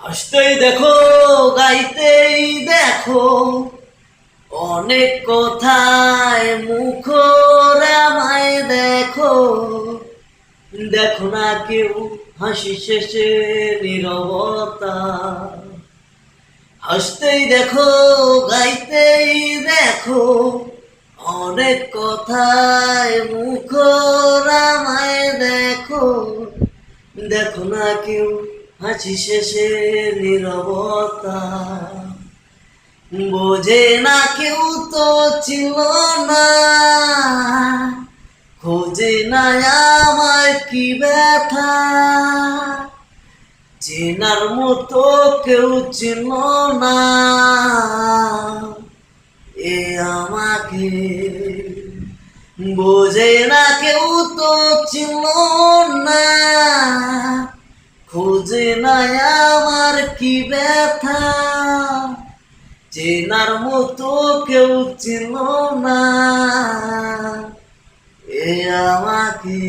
হাসতেই দেখো, গাইতেই দেখো, অনেক কথায় মুখরে আমায় দেখো। দেখো না কেউ হাসি শেষে নীরবতা। হাসতেই দেখো, গাইতেই দেখো, অনেক কথায় মুখরে আমায় দেখো। দেখো না কেউ হাসি শেষে নীরবতা। বোঝে না কেউ তো ছিল না, খোঁজে না আমায় কি ব্যথা। চেনার মতো কেউ ছিল না এ আমাকে। বোঝে না কেউ তো ছিল না, খোঁজে না আমার কি ব্যথা। চেনার মতো কেউ ছিল না এ আমাকে।